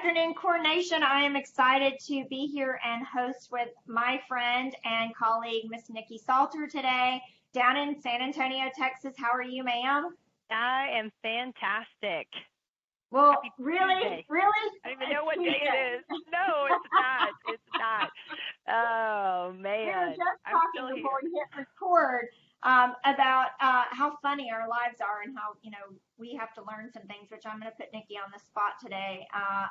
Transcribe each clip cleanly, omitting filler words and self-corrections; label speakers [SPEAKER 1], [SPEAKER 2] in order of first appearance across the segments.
[SPEAKER 1] afternoon, Coronation. I am excited to be here and host with my friend and colleague, Miss Niki Salter, today down in San Antonio, Texas. How are you, ma'am?
[SPEAKER 2] I am fantastic.
[SPEAKER 1] Well,
[SPEAKER 2] Happy
[SPEAKER 1] really,
[SPEAKER 2] Tuesday.
[SPEAKER 1] really,
[SPEAKER 2] I don't even
[SPEAKER 1] it's
[SPEAKER 2] know what day it
[SPEAKER 1] Tuesday.
[SPEAKER 2] is. No, it's not. It's not. Oh,
[SPEAKER 1] We were
[SPEAKER 2] man.
[SPEAKER 1] just
[SPEAKER 2] I'm
[SPEAKER 1] talking
[SPEAKER 2] still
[SPEAKER 1] before
[SPEAKER 2] here.
[SPEAKER 1] we hit record about how funny our lives are and how, we have to learn some things, which I'm going to put Nikki on the spot today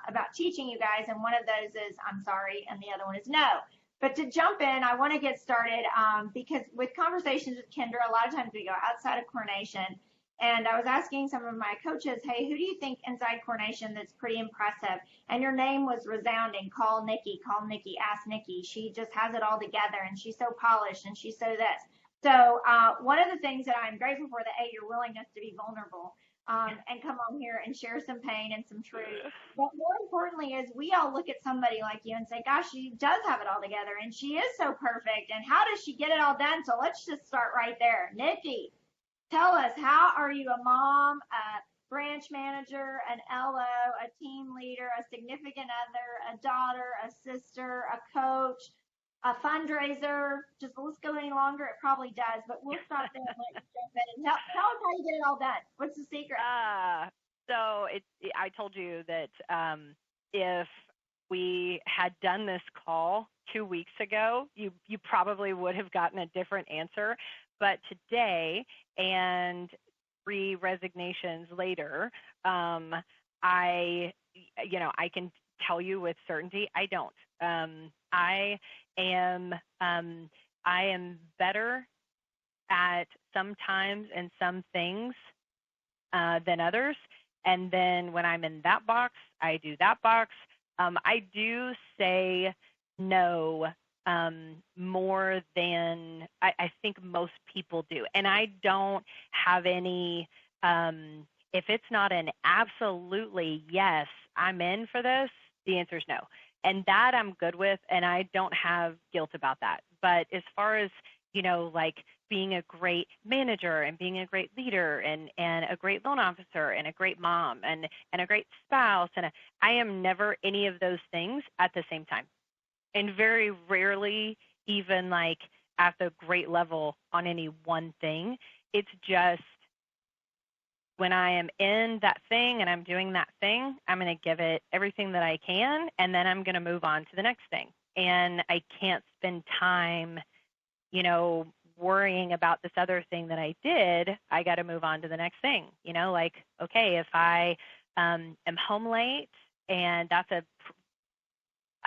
[SPEAKER 1] about teaching you guys. And one of those is I'm sorry, and the other one is no. But to jump in, I want to get started because with conversations with Kendra, a lot of times we go outside of coronation. And I was asking some of my coaches, hey, who do you think inside coronation that's pretty impressive? And your name was resounding. Call Nikki, ask Nikki. She just has it all together and she's so polished and she's so this. So one of the things that I'm grateful for, that A, your willingness to be vulnerable and come on here and share some pain and some truth. But more importantly is we all look at somebody like you and say, gosh, she does have it all together and she is so perfect. And how does she get it all done? So let's just start right there. Nikki, tell us, how are you a mom, a branch manager, an LO, a team leader, a significant other, a daughter, a sister, a coach, a fundraiser? Just let's go any longer. It probably does, but we'll stop there and let you jump in and tell us how you get it all done. What's the secret?
[SPEAKER 2] I told you that if we had done this call 2 weeks ago, you probably would have gotten a different answer. But today, and 3 resignations later, I can tell you with certainty, I don't. I am better at sometimes and some things than others. And then when I'm in that box, I do that box. I do say no more than I think most people do. And I don't have any, if it's not an absolutely yes, I'm in for this, the answer is no. And that I'm good with, and I don't have guilt about that. But as far as, like being a great manager and being a great leader and a great loan officer and a great mom and a great spouse, I am never any of those things at the same time. And very rarely even like at the great level on any one thing. It's just when I am in that thing and I'm doing that thing, I'm going to give it everything that I can, and then I'm going to move on to the next thing. And I can't spend time, worrying about this other thing that I did. I got to move on to the next thing. Like, okay, if I am home late, and that's a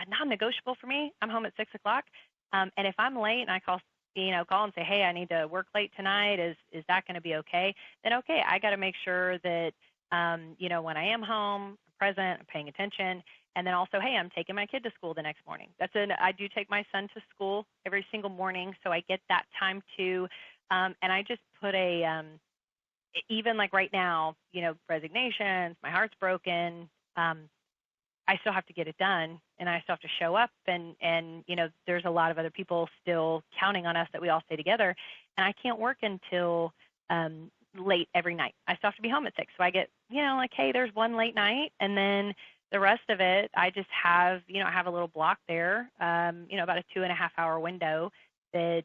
[SPEAKER 2] non-negotiable for me. I'm home at 6 o'clock. And if I'm late and I call and say, hey, I need to work late tonight, is that going to be okay? Then okay, I got to make sure that, when I am home, I'm present, I'm paying attention. And then also, hey, I'm taking my kid to school the next morning. I do take my son to school every single morning, so I get that time too. And I just put even like right now, resignations, my heart's broken. I still have to get it done, and I still have to show up, and there's a lot of other people still counting on us that we all stay together, and I can't work until late every night. I still have to be home at 6, so I get, like, hey, there's one late night, and then the rest of it, I just have, I have a little block there, about a 2.5-hour window that,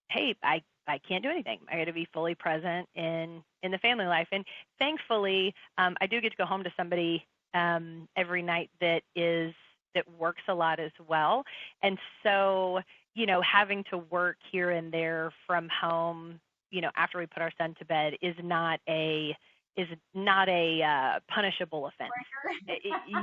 [SPEAKER 2] hey, I can't do anything. I got to be fully present in the family life, and thankfully, I do get to go home to somebody every night that works a lot as well. And so, having to work here and there from home, after we put our son to bed is not a punishable offense.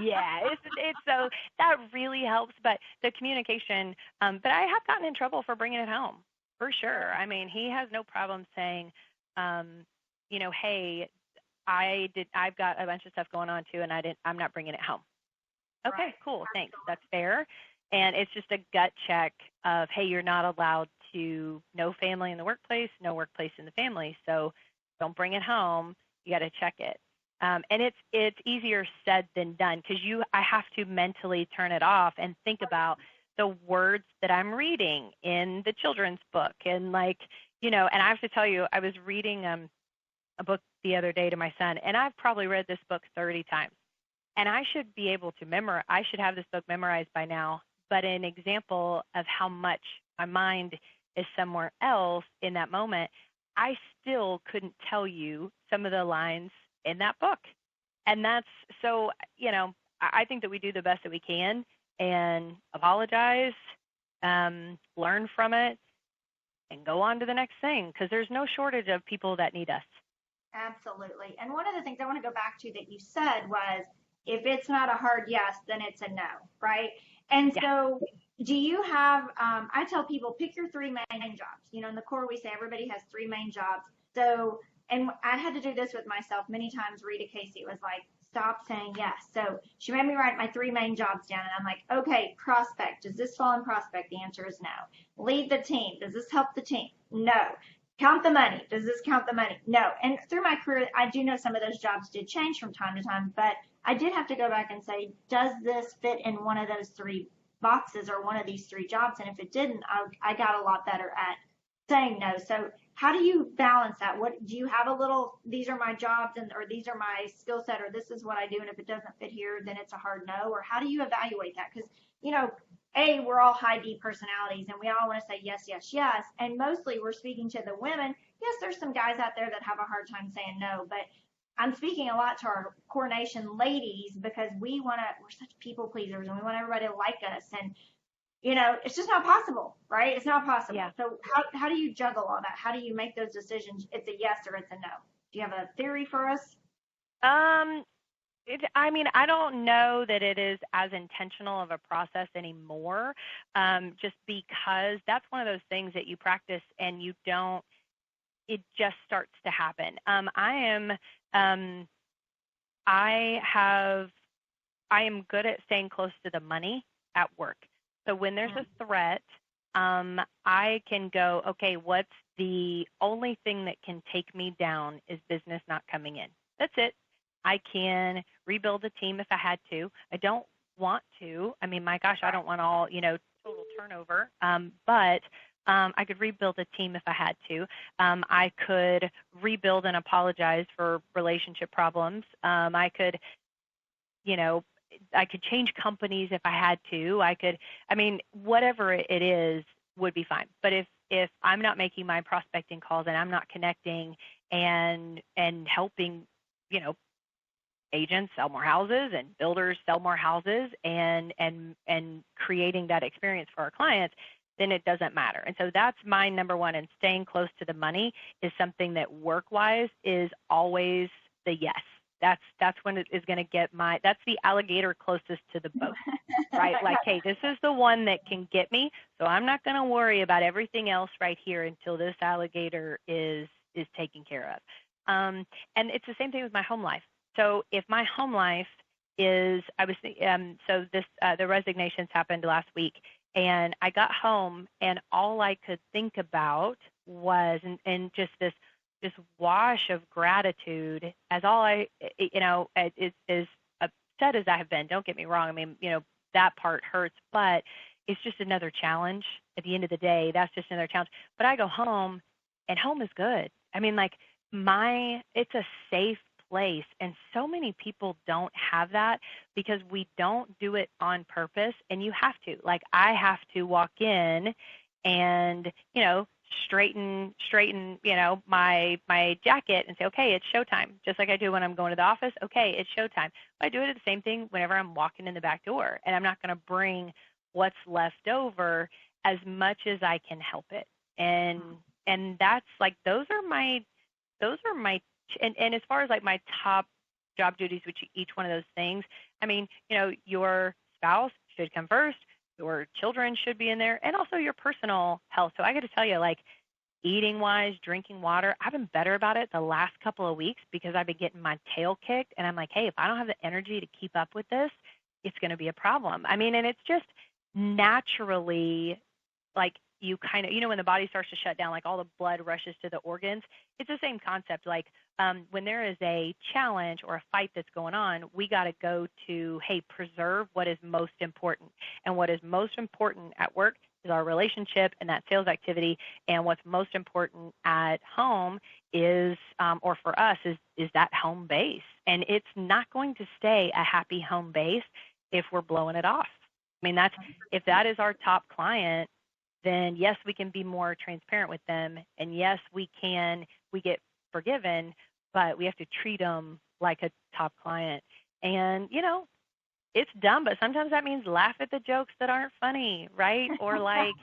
[SPEAKER 2] Yeah, it's so that really helps. But the communication, but I have gotten in trouble for bringing it home for sure. I mean, he has no problem saying, hey, I've got a bunch of stuff going on too, and I'm not bringing it home. Okay,
[SPEAKER 1] Right.
[SPEAKER 2] cool, thanks. That's fair. And it's just a gut check of, hey, you're not allowed to, no family in the workplace, no workplace in the family. So don't bring it home. You got to check it. And it's easier said than done because I have to mentally turn it off and think about the words that I'm reading in the children's book. And and I have to tell you, I was reading a book the other day to my son, and I've probably read this book 30 times. And I should be able to memorize, I should have this book memorized by now, but an example of how much my mind is somewhere else in that moment, I still couldn't tell you some of the lines in that book. And that's so, I think that we do the best that we can and apologize, learn from it, and go on to the next thing, because there's no shortage of people that need us.
[SPEAKER 1] Absolutely. And one of the things I want to go back to that you said was, if it's not a hard yes, then it's a no, right? And
[SPEAKER 2] Yeah.
[SPEAKER 1] so do you have, I tell people, pick your three main jobs. In the core, we say everybody has three main jobs. So, and I had to do this with myself many times. Rita Casey was like, stop saying yes. So she made me write my three main jobs down. And I'm like, okay, prospect. Does this fall in prospect? The answer is no. Lead the team. Does this help the team? No. Count the money. Does this count the money? No. And through my career, I do know some of those jobs did change from time to time, but I did have to go back and say, does this fit in one of those three boxes or one of these three jobs? And if it didn't, I got a lot better at saying no. So how do you balance that? What do you have a little, these are my jobs or these are my skill set, or this is what I do, and if it doesn't fit here, then it's a hard no? Or how do you evaluate that? Because, we're all high D personalities and we all want to say yes, yes, yes. And mostly we're speaking to the women. Yes, there's some guys out there that have a hard time saying no, but I'm speaking a lot to our Core Nation ladies, because we're such people pleasers and we want everybody to like us. And, it's just not possible, right? It's not possible.
[SPEAKER 2] Yeah.
[SPEAKER 1] So how do you juggle all that? How do you make those decisions? It's a yes or it's a no. Do you have a theory for us?
[SPEAKER 2] I don't know that it is as intentional of a process anymore, just because that's one of those things that you practice and it just starts to happen. I am good at staying close to the money at work. So when there's a threat, I can go, okay, what's the only thing that can take me down is business not coming in. That's it. I can rebuild a team if I had to. I don't want to. My gosh, I don't want all, total turnover. But I could rebuild a team if I had to. I could rebuild and apologize for relationship problems. I could change companies if I had to. Whatever it is would be fine. But if I'm not making my prospecting calls and I'm not connecting and helping, agents sell more houses and builders sell more houses and creating that experience for our clients, then it doesn't matter. And so that's my number one, and staying close to the money is something that work-wise is always the yes. That's when it is going to get that's the alligator closest to the boat, right? Like, hey, this is the one that can get me, so I'm not going to worry about everything else right here until this alligator is taken care of. And it's the same thing with my home life. So if my home life is, the resignations happened last week, and I got home and all I could think about was, and just this wash of gratitude, as all is upset as I have been. Don't get me wrong. That part hurts, but it's just another challenge. At the end of the day, that's just another challenge. But I go home, and home is good. It's a safe place, and so many people don't have that because we don't do it on purpose. And you have to, I have to walk in and straighten my jacket and say, okay, it's showtime, just like I do when I'm going to the office. Okay, it's showtime. I do it the same thing whenever I'm walking in the back door, and I'm not going to bring what's left over as much as I can help it. And that's those are my and as far as my top job duties, which each one of those things, your spouse should come first, your children should be in there, and also your personal health. So I got to tell you, eating wise, drinking water, I've been better about it the last couple of weeks because I've been getting my tail kicked, and I'm like, hey, if I don't have the energy to keep up with this, it's going to be a problem. And it's just naturally, you kind of, when the body starts to shut down, all the blood rushes to the organs. It's the same concept. When there is a challenge or a fight that's going on, we got to go to, hey, preserve what is most important. And what is most important at work, is our relationship and that sales activity. And what's most important at home is, or for us, is that home base. And it's not going to stay a happy home base if we're blowing it off. I mean, if that is our top client, then yes, we can be more transparent with them. And yes, we get forgiven, but we have to treat them like a top client. And, it's dumb, but sometimes that means laugh at the jokes that aren't funny, right? Or like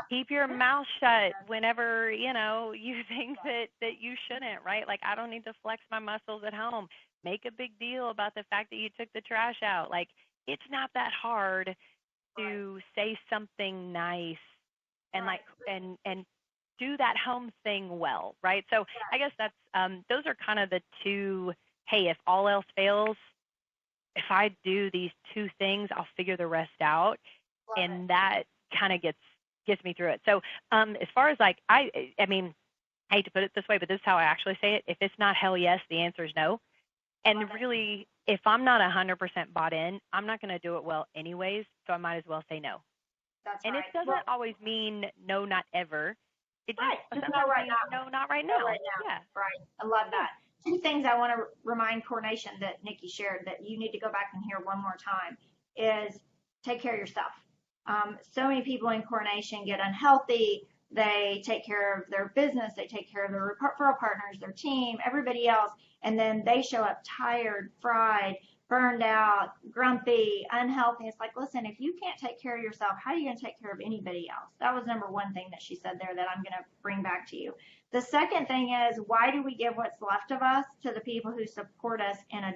[SPEAKER 2] keep your mouth shut whenever, you think that you shouldn't, right? Like, I don't need to flex my muscles at home. Make a big deal about the fact that you took the trash out. Like, it's not that hard to say something nice and and do that home thing well, right? So I guess that's those are kind of the two. Hey, if all else fails, if I do these two things, I'll figure the rest out, and that kind of gets me through it. So as far as like I mean, I hate to put it this way, but this is how I actually say it. If it's not hell yes, the answer is no. And really, if I'm not 100% bought in, I'm not going to do it well anyways, so I might as well say no.
[SPEAKER 1] That's
[SPEAKER 2] and
[SPEAKER 1] right.
[SPEAKER 2] It doesn't always mean no, not ever. It just sometimes
[SPEAKER 1] no, right
[SPEAKER 2] means
[SPEAKER 1] now.
[SPEAKER 2] No, not right now.
[SPEAKER 1] No, right now.
[SPEAKER 2] Yeah.
[SPEAKER 1] Right. I love that. Two things I want to remind Coronation that Niki shared that you need to go back and hear one more time is take care of yourself. So many people in Coronation get unhealthy. They take care of their business. They take care of their referral partners, their team, everybody else. And then they show up tired, fried, burned out, grumpy, unhealthy. It's like, listen, if you can't take care of yourself, how are you going to take care of anybody else? That was number one thing that she said there that I'm going to bring back to you. The second thing is, why do we give what's left of us to the people who support us in a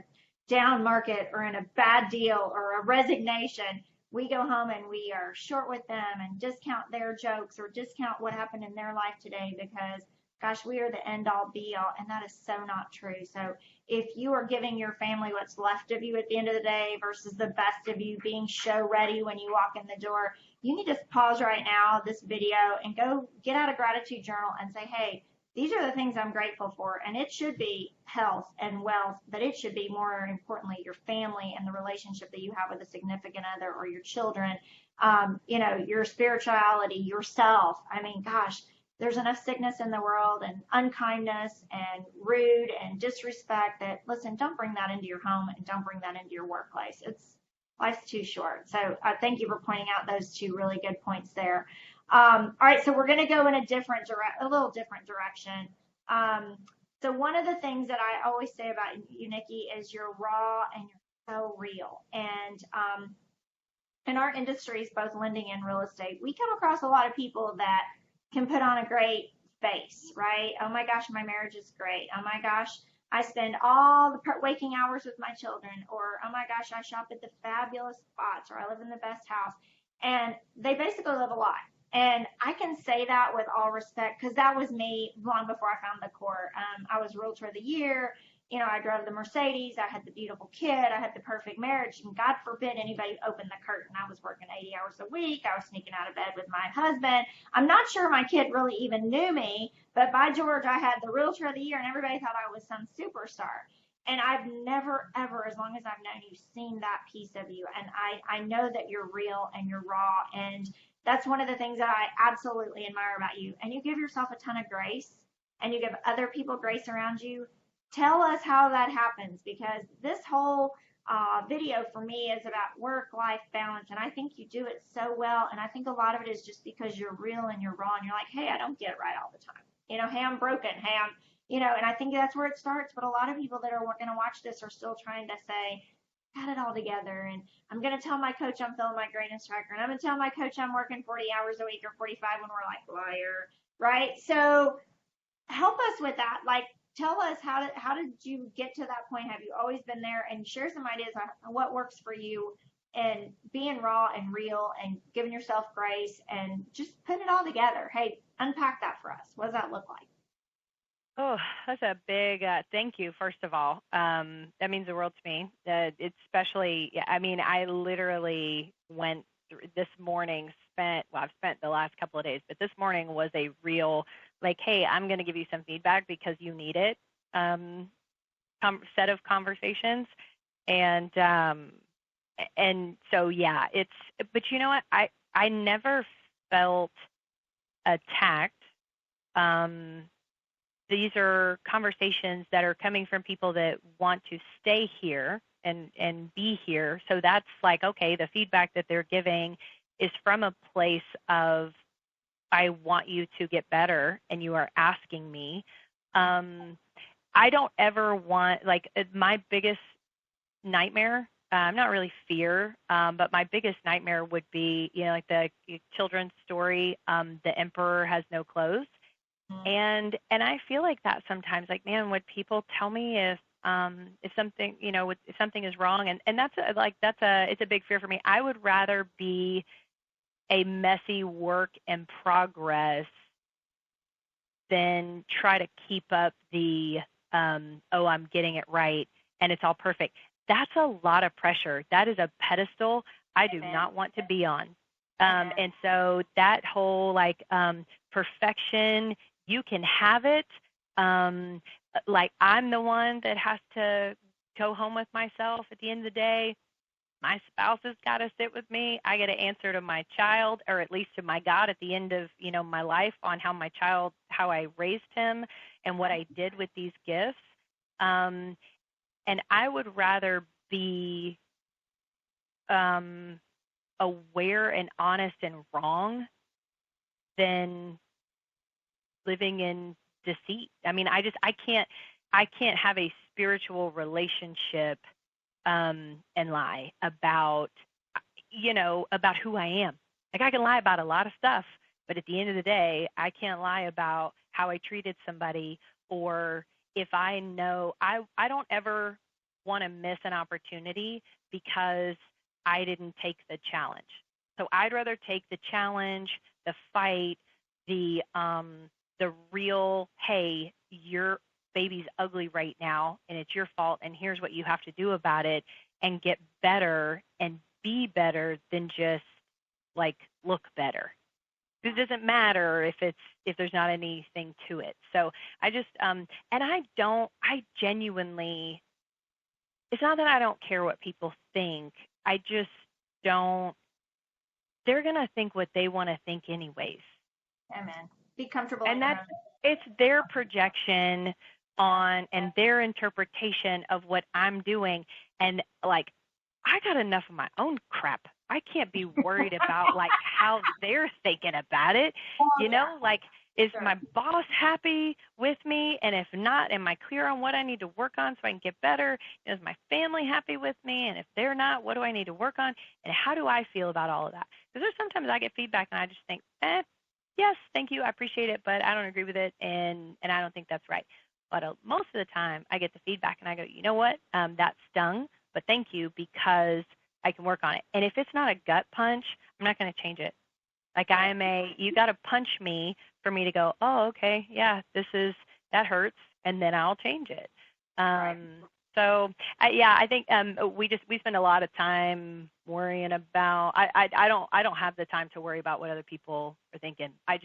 [SPEAKER 1] down market or in a bad deal or a resignation? We go home and we are short with them and discount their jokes or discount what happened in their life today because, gosh, we are the end all be all. And that is so not true. So if you are giving your family what's left of you at the end of the day versus the best of you being show ready when you walk in the door, you need to pause right now, this video, and go get out a gratitude journal and say, hey, these are the things I'm grateful for. And it should be health and wealth, but it should be more importantly your family and the relationship that you have with a significant other or your children, your spirituality, yourself. I mean, gosh, there's enough sickness in the world and unkindness and rude and disrespect that, listen, don't bring that into your home and don't bring that into your workplace. Life's too short. So thank you for pointing out those two really good points there. All right, so we're going to go in a little different direction. So one of the things that I always say about you, Niki, is you're raw and you're so real. And in our industries, both lending and real estate, we come across a lot of people that can put on a great face, right? Oh my gosh, my marriage is great. Oh my gosh, I spend all the waking hours with my children. Or, oh my gosh, I shop at the fabulous spots, or I live in the best house. And they basically live a lie. And I can say that with all respect because that was me long before I found the core. I was Realtor of the Year. I drove the Mercedes. I had the beautiful kid. I had the perfect marriage. And God forbid anybody opened the curtain. I was working 80 hours a week. I was sneaking out of bed with my husband. I'm not sure my kid really even knew me, but by George, I had the Realtor of the Year, and everybody thought I was some superstar. And I've never, ever, as long as I've known you, seen that piece of you. And I know that you're real and you're raw. And that's one of the things that I absolutely admire about you. And you give yourself a ton of grace and you give other people grace around you. Tell us how that happens, because this whole video for me is about work-life balance. And I think you do it so well. And I think a lot of it is just because you're real and you're raw and you're like, hey, I don't get it right all the time. Hey, I'm broken. Hey, I'm, and I think that's where it starts. But a lot of people that are going to watch this are still trying to say, got it all together, and I'm going to tell my coach I'm filling my greatness tracker, and I'm going to tell my coach I'm working 40 hours a week or 45 when we're like, liar, right? So help us with that. Like, tell us how did you get to that point? Have you always been there? And share some ideas on what works for you and being raw and real and giving yourself grace and just putting it all together. Hey, unpack that for us. What does that look like?
[SPEAKER 2] Oh, that's a big thank you, first of all. That means the world to me. It's especially, I literally went through this morning, I've spent the last couple of days, but this morning was a real, like, hey, I'm going to give you some feedback because you need it, set of conversations. And so, yeah, but you know what? I never felt attacked. These are conversations that are coming from people that want to stay here and be here. So that's like, okay, the feedback that they're giving is from a place of, I want you to get better, and you are asking me. I don't ever want, like, my biggest nightmare, not really fear, but my biggest nightmare would be, like the children's story, The Emperor Has No Clothes. And I feel like that sometimes, like, man, would people tell me if something, if something is wrong? And it's a big fear for me. I would rather be a messy work in progress than try to keep up the, I'm getting it right and it's all perfect. That's a lot of pressure. That is a pedestal I do not want to be on. And so that whole perfection, you can have it. Like, I'm the one that has to go home with myself at the end of the day. My spouse has got to sit with me. I got to answer to my child, or at least to my God at the end of, my life, on how I raised him and what I did with these gifts. And I would rather be aware and honest and wrong than living in deceit. I mean, I can't have a spiritual relationship and lie about who I am. Like, I can lie about a lot of stuff, but at the end of the day, I can't lie about how I treated somebody, or if I know, I don't ever want to miss an opportunity because I didn't take the challenge. So I'd rather take the challenge, the fight, the real, hey, your baby's ugly right now and it's your fault and here's what you have to do about it, and get better and be better than just look better. It doesn't matter if there's not anything to it. So I just and I genuinely, it's not that I don't care what people think. I just don't. They're gonna think what they want to think anyways.
[SPEAKER 1] Amen. Be comfortable.
[SPEAKER 2] And it's their projection on and their interpretation of what I'm doing. And I got enough of my own crap. I can't be worried about how they're thinking about it. Is my boss happy with me? And if not, am I clear on what I need to work on so I can get better? Is my family happy with me? And if they're not, what do I need to work on? And how do I feel about all of that? Because there's sometimes I get feedback and I just think, yes, thank you, I appreciate it, but I don't agree with it, and I don't think that's right. But most of the time, I get the feedback and I go, you know what, that stung, but thank you, because I can work on it. And if it's not a gut punch, I'm not going to change it. You got to punch me for me to go, oh, okay, yeah, that hurts, and then I'll change it. So I think we spend a lot of time worrying about. I don't have the time to worry about what other people are thinking. I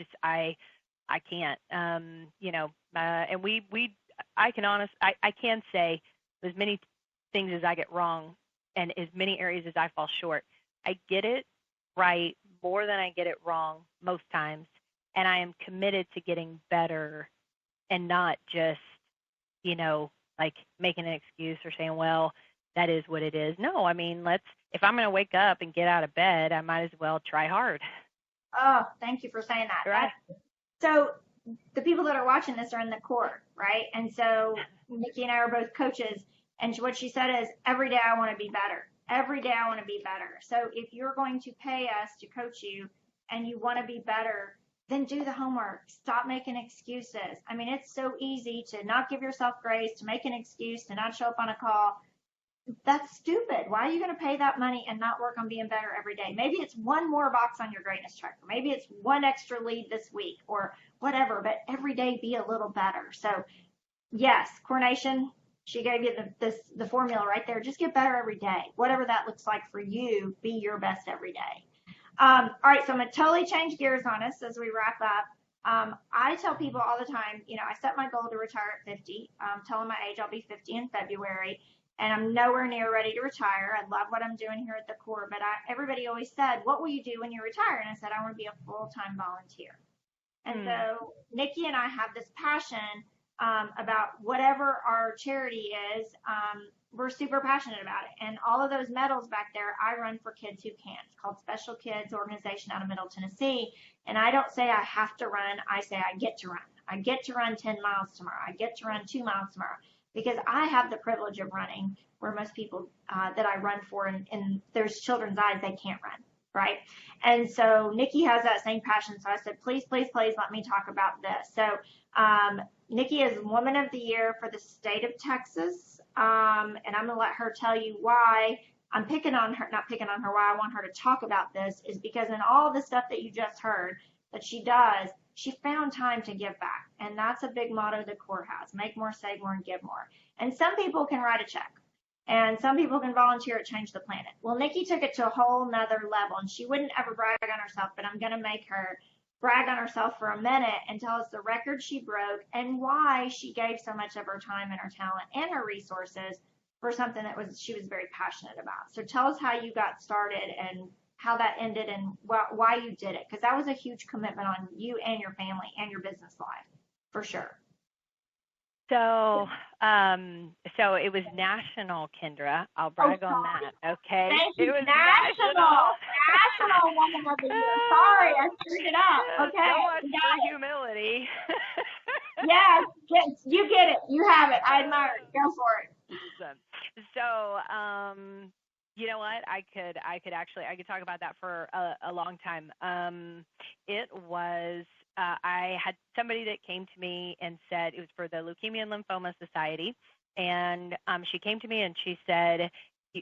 [SPEAKER 2] can't. And I can say as many things as I get wrong and as many areas as I fall short. I get it right more than I get it wrong most times, and I am committed to getting better and not just making an excuse or saying, well, that is what it is. No, I mean, if I'm going to wake up and get out of bed, I might as well try hard.
[SPEAKER 1] Oh, thank you for saying that.
[SPEAKER 2] Right.
[SPEAKER 1] So the people that are watching this are in the Corps, right? And so Niki and I are both coaches, and what she said is, every day I want to be better. Every day I want to be better. So if you're going to pay us to coach you and you want to be better, then do the homework. Stop making excuses. I mean, it's so easy to not give yourself grace, to make an excuse, to not show up on a call. That's stupid. Why are you going to pay that money and not work on being better every day? Maybe it's one more box on your greatness tracker. Maybe it's one extra lead this week or whatever, but every day be a little better. So yes, Coronation, she gave you the formula right there. Just get better every day. Whatever that looks like for you, be your best every day. All right, so I'm going to totally change gears on us as we wrap up. I tell people all the time, I set my goal to retire at 50. Telling my age, I'll be 50 in February. and I'm nowhere near ready to retire. I love what I'm doing here at the Corps, but everybody always said, what will you do when you retire? And I said, I want to be a full-time volunteer. And so Niki and I have this passion about whatever our charity is. We're super passionate about it. And all of those medals back there, I run for Kids Who Can. It's called Special Kids Organization out of Middle Tennessee. And I don't say I have to run. I say I get to run. I get to run 10 miles tomorrow. I get to run 2 miles tomorrow because I have the privilege of running where most people that I run for in there's children's eyes, they can't run. Right. And so Niki has that same passion. So I said, please, please, please let me talk about this. So Niki is Woman of the Year for the state of Texas. And I'm going to let her tell you why I'm picking on her, not picking on her, why I want her to talk about this is because in all the stuff that you just heard that she does, she found time to give back. And that's a big motto the Corps has, make more, save more, and give more. And some people can write a check. And some people can volunteer at Change the Planet. Well, Niki took it to a whole nother level, and she wouldn't ever brag on herself, but I'm going to make her brag on herself for a minute and tell us the record she broke and why she gave so much of her time and her talent and her resources for something that she was very passionate about. So tell us how you got started and how that ended and why you did it, because that was a huge commitment on you and your family and your business life, for sure.
[SPEAKER 2] So it was national, Kendra. I'll brag on that. Okay.
[SPEAKER 1] Thank you.
[SPEAKER 2] It was
[SPEAKER 1] national Woman of the Year. Sorry, I screwed it up. Okay.
[SPEAKER 2] So much for humility.
[SPEAKER 1] Yes, you get it. You have it. I admire it. Go for it.
[SPEAKER 2] So, you know what? I could talk about that for a long time. It was. I had somebody that came to me and said it was for the Leukemia and Lymphoma Society, and she came to me and she said,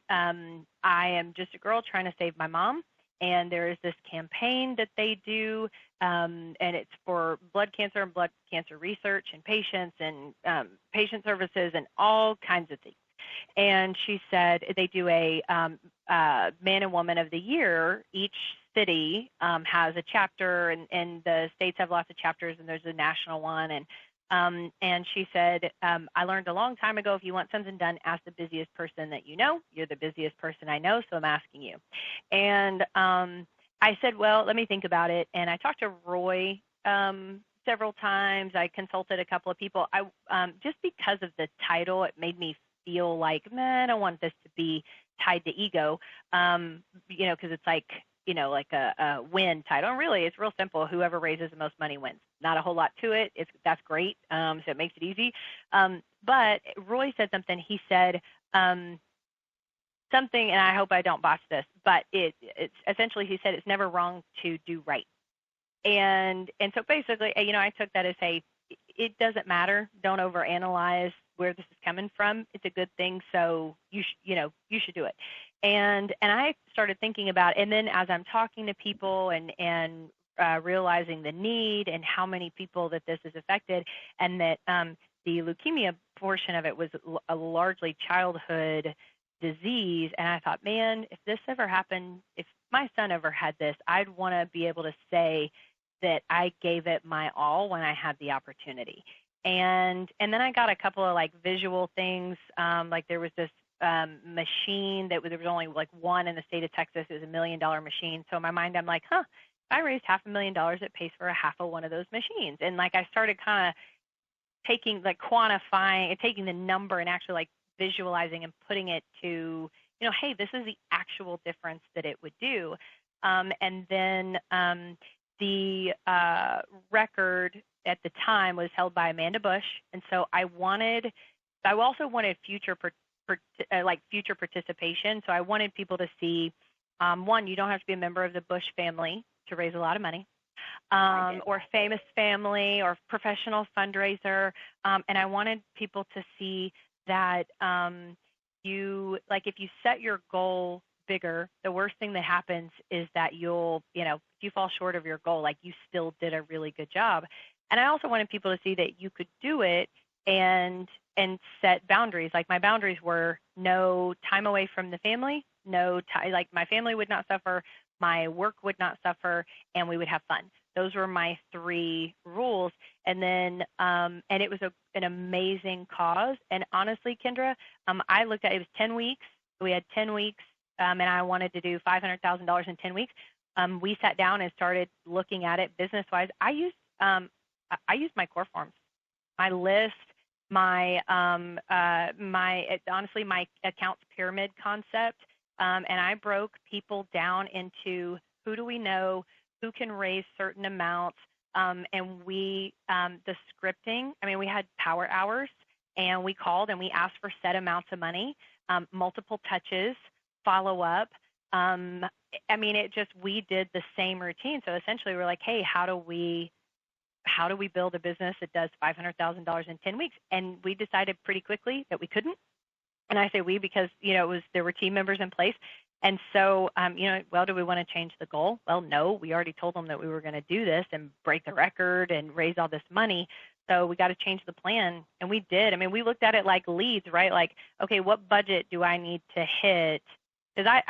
[SPEAKER 2] I am just a girl trying to save my mom, and there is this campaign that they do, and it's for blood cancer and blood cancer research and patients and patient services and all kinds of things. And she said they do a Man and Woman of the Year. Each city has a chapter, and the states have lots of chapters, and there's a national one. And she said, I learned a long time ago, if you want something done, ask the busiest person that you know. You're the busiest person I know, so I'm asking you. And I said, well, let me think about it. And I talked to Roy several times. I consulted a couple of people. Just because of the title, it made me feel like, man, I don't want this to be tied to ego, because it's like, like a win title. And really, it's real simple. Whoever raises the most money wins. Not a whole lot to it. That's great. So it makes it easy. But Roy said something. He said something, and I hope I don't botch this, but it's essentially, he said it's never wrong to do right. And so basically, I took that as, hey, it doesn't matter. Don't overanalyze where this is coming from. It's a good thing, so you should do it. And I started thinking about it, and then as I'm talking to people and realizing the need and how many people that this has affected, and that the leukemia portion of it was a largely childhood disease, and I thought, man, if this ever happened, if my son ever had this, I'd want to be able to say that I gave it my all when I had the opportunity. And then I got a couple of like visual things, like there was this machine that there was only like one in the state of Texas. It was $1 million machine. So in my mind, I'm like, if I raised $500,000, it pays for a half of one of those machines. And like I started kind of taking, like quantifying, taking the number and actually like visualizing and putting it to, hey, this is the actual difference that it would do. And then the record at the time was held by Amanda Bush, and so I also wanted future participation. So I wanted people to see, one, you don't have to be a member of the Bush family to raise a lot of money, or famous family or professional fundraiser, and I wanted people to see that if you set your goal bigger, the worst thing that happens is that if you fall short of your goal, like you still did a really good job. And I also wanted people to see that you could do it and set boundaries. Like my boundaries were no time away from the family, like my family would not suffer, my work would not suffer, and we would have fun. Those were my 3 rules. And then, and it was an amazing cause. And honestly, Kendra, I looked at it was 10 weeks. We had 10 weeks, and I wanted to do $500,000 in 10 weeks. We sat down and started looking at it business-wise. I used my core forms, my list, honestly, my accounts pyramid concept, and I broke people down into who do we know, who can raise certain amounts, and the scripting. I mean, we had power hours, and we called and we asked for set amounts of money, multiple touches, follow up. I mean, we did the same routine. So essentially, we're like, hey, how do we build a business that does $500,000 in 10 weeks? And we decided pretty quickly that we couldn't. And I say we because, there were team members in place. And so, well, do we want to change the goal? Well, no, we already told them that we were going to do this and break the record and raise all this money. So we got to change the plan. And we did. I mean, we looked at it like leads, right? Like, okay, what budget do I need to hit? Because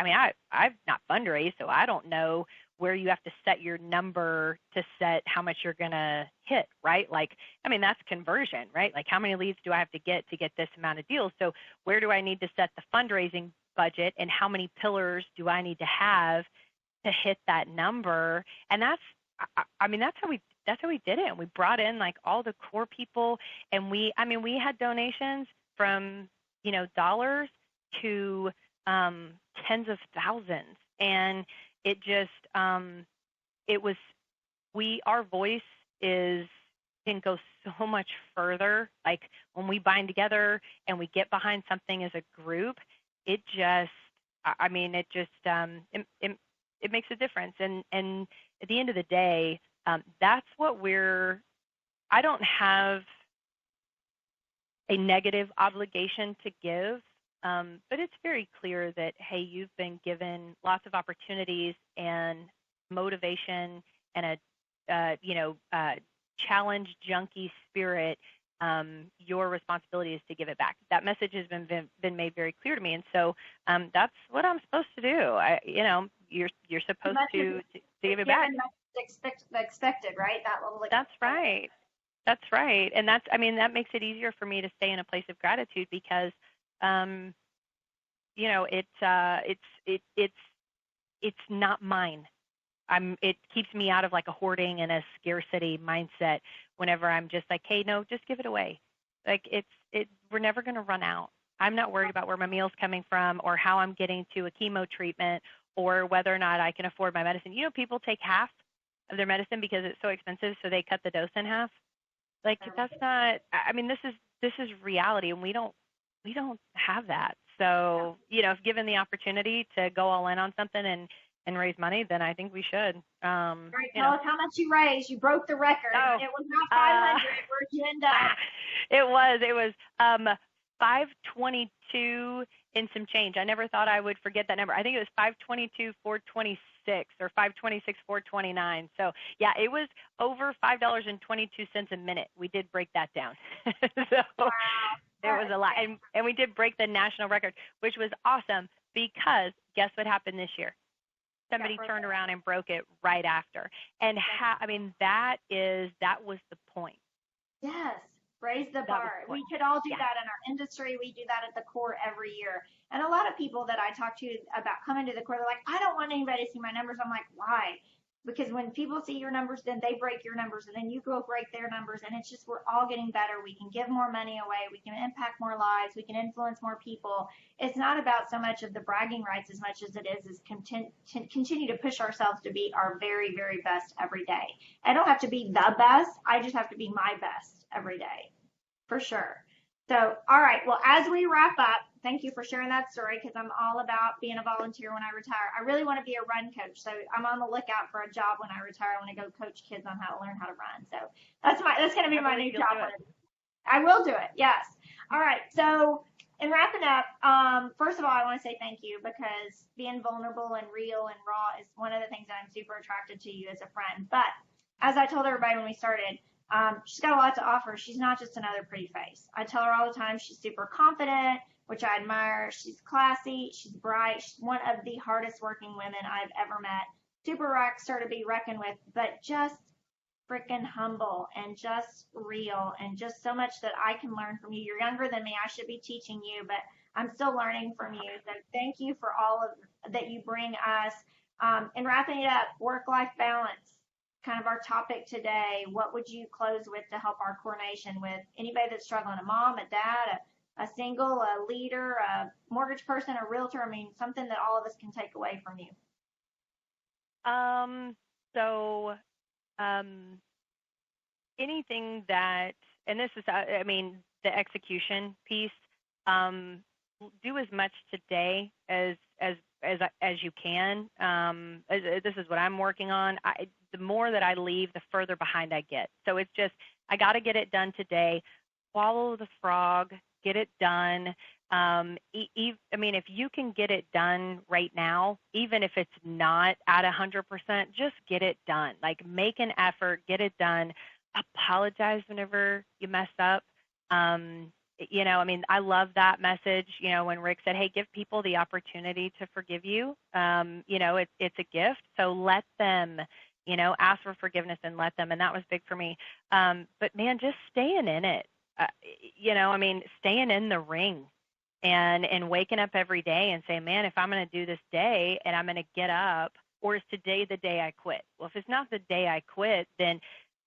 [SPEAKER 2] I've not fundraised, so I don't know where you have to set your number to set how much you're going to hit, right? Like, I mean, that's conversion, right? Like, how many leads do I have to get this amount of deals? So where do I need to set the fundraising budget, and how many pillars do I need to have to hit that number? And that's how we did it. And we brought in like all the core people, and we had donations from, dollars to tens of thousands. And it just, our voice can go so much further. Like when we bind together and we get behind something as a group, it makes a difference. And at the end of the day, that's what I don't have a negative obligation to give. But it's very clear that, hey, you've been given lots of opportunities and motivation and a challenge junkie spirit. Your responsibility is to give it back. That message has been made very clear to me, and so that's what I'm supposed to do. You're supposed to give it back.
[SPEAKER 1] Expected, right? That level.
[SPEAKER 2] That's right. That's right, and that makes it easier for me to stay in a place of gratitude because. It's not mine. It keeps me out of like a hoarding and a scarcity mindset whenever I'm just like, hey, no, just give it away. Like we're never going to run out. I'm not worried about where my meal's coming from or how I'm getting to a chemo treatment or whether or not I can afford my medicine. People take half of their medicine because it's so expensive, so they cut the dose in half. Like that's not. This is reality, and we don't have that. So, if given the opportunity to go all in on something and raise money, then I think we should.
[SPEAKER 1] All right, tell us how much you raised. You broke the record.
[SPEAKER 2] Oh,
[SPEAKER 1] it was not 500. Where'd you end up?
[SPEAKER 2] It was 522 and some change. I never thought I would forget that number. I think it was 522, 426 or 526, 429. So yeah, it was over $5.22 a minute. We did break that down. So
[SPEAKER 1] wow.
[SPEAKER 2] It was a lot. And we did break the national record, which was awesome because guess what happened this year? Somebody turned around and broke it right after. And that was the point.
[SPEAKER 1] Yes. Raise the bar. We could all do that in our industry. We do that at the core every year. And a lot of people that I talk to about coming to the core, they're like, I don't want anybody to see my numbers. I'm like, why? Because when people see your numbers, then they break your numbers, and then you go break their numbers, and it's just we're all getting better. We can give more money away. We can impact more lives. We can influence more people. It's not about so much of the bragging rights as much as it is continue to push ourselves to be our very, very best every day. I don't have to be the best. I just have to be my best every day, for sure. So, all right. Well, as we wrap up, thank you for sharing that story because I'm all about being a volunteer when I retire. I really want to be a run coach. So I'm on the lookout for a job when I retire. I want to go coach kids on how to learn how to run. So that's going to be my new job. I will do it. Yes. All right. So in wrapping up, first of all, I want to say thank you because being vulnerable and real and raw is one of the things that I'm super attracted to you as a friend. But as I told everybody when we started, she's got a lot to offer. She's not just another pretty face. I tell her all the time she's super confident, which I admire. She's classy. She's bright. She's one of the hardest working women I've ever met. Super rock star to be reckoned with, but just freaking humble and just real and just so much that I can learn from you. You're younger than me. I should be teaching you, but I'm still learning from you. So thank you for all of that you bring us. And wrapping it up, work-life balance, kind of our topic today. What would you close with to help our core nation with anybody that's struggling, a mom, a dad, a single, a leader, a mortgage person, a realtor? I mean, something that all of us can take away from you.
[SPEAKER 2] So anything that, and this is, I mean, the execution piece, do as much today as you can. This is what I'm working on. The more that I leave, the further behind I get. So it's just, I got to get it done today. Swallow the frog, get it done. I mean, if you can get it done right now, even if it's not at 100%, just get it done. Like, make an effort, get it done. Apologize whenever you mess up. You know, I mean, I love that message, you know, when Rick said, hey, give people the opportunity to forgive you. You know, it's a gift. So let them, you know, ask for forgiveness and let them. And that was big for me. But man, just staying in it, you know, I mean, staying in the ring and waking up every day and saying, man, if I'm going to do this day and I'm going to get up, or is today the day I quit? Well, if it's not the day I quit, then,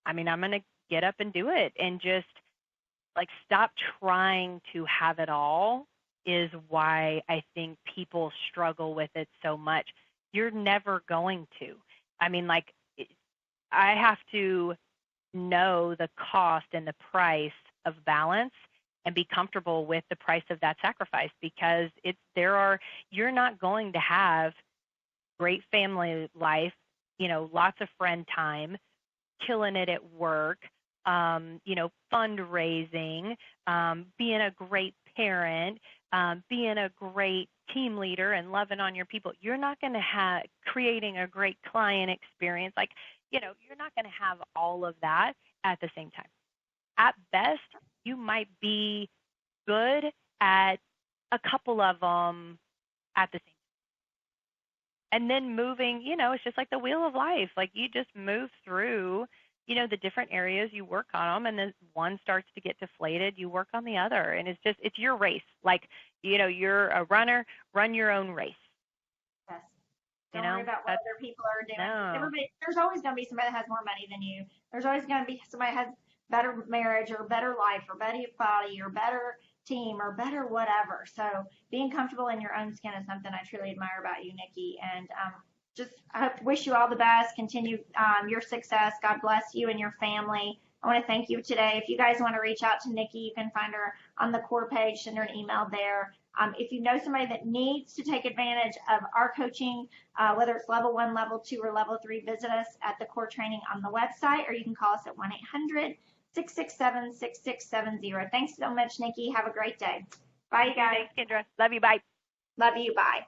[SPEAKER 2] I mean, I'm going to get up and do it, and just like stop trying to have it all is why I think people struggle with it so much. You're never going to. I mean, like, I have to know the cost and the price of balance and be comfortable with the price of that sacrifice, because you're not going to have great family life, you know, lots of friend time, killing it at work, you know, fundraising, being a great parent, being a great team leader and loving on your people. You're not going to have creating a great client experience. Like, you know, you're not going to have all of that at the same time. At best, you might be good at a couple of them at the same time. And then moving, you know, it's just like the wheel of life. Like, you just move through, you know, the different areas, you work on them, and then one starts to get deflated, you work on the other. And it's your race. Like, you know, you're a runner, run your own race.
[SPEAKER 1] Yes. Don't worry about what other people are doing.
[SPEAKER 2] No.
[SPEAKER 1] There's always going to be somebody that has more money than you. There's always going to be somebody that has better marriage or better life or better body or better team or better whatever. So being comfortable in your own skin is something I truly admire about you, Niki. And I wish you all the best. Continue your success. God bless you and your family. I want to thank you today. If you guys want to reach out to Niki, you can find her on the core page, send her an email there. If you know somebody that needs to take advantage of our coaching, whether it's level 1, level 2, or level 3, visit us at the core training on the website, or you can call us at 1-800-667-6670. Thanks so much, Niki. Have a great day. Bye, you guys.
[SPEAKER 2] Thanks, Kendra. Love you. Bye.
[SPEAKER 1] Love you. Bye.